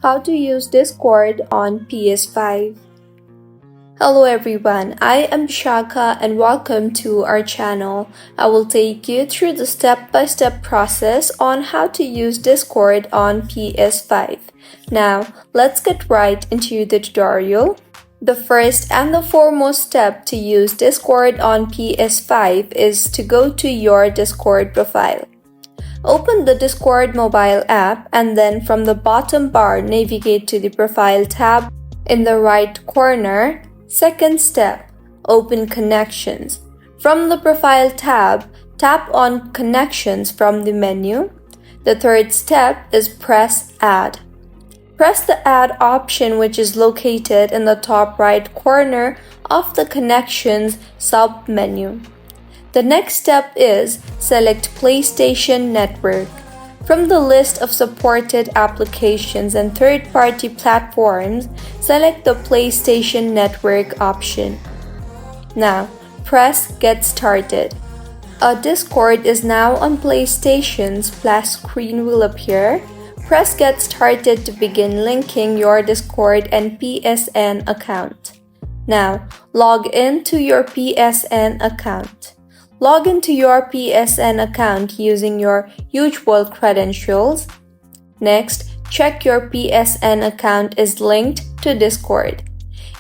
How to use Discord on PS5. Hello everyone, I am Shaka and welcome to our channel. I will take you through the step-by-step process on how to use Discord on PS5. Now, let's get right into the tutorial. The first and the foremost step to use Discord on PS5 is to go to your Discord profile. Open the Discord mobile app and then from the bottom bar navigate to the Profile tab in the right corner. Second step, open Connections. From the Profile tab, tap on Connections from the menu. The third step is press Add. Press the Add option which is located in the top right corner of the Connections sub-menu. The next step is select PlayStation Network. From the list of supported applications and third-party platforms, select the PlayStation Network option. Now, press Get Started. A Discord is now on PlayStation's splash screen will appear. Press Get Started to begin linking your Discord and PSN account. Now, log in to your PSN account. Log into your PSN account using your usual credentials. Next, check your PSN account is linked to Discord.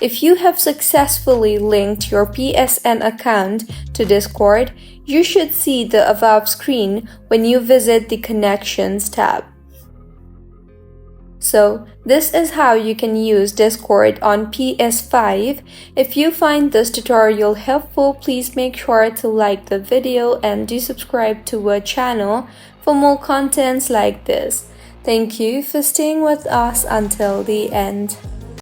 If you have successfully linked your PSN account to Discord, you should see the above screen when you visit the Connections tab. So, this is how you can use Discord on PS5. If you find this tutorial helpful, please make sure to like the video and do subscribe to our channel for more contents like this. Thank you for staying with us until the end.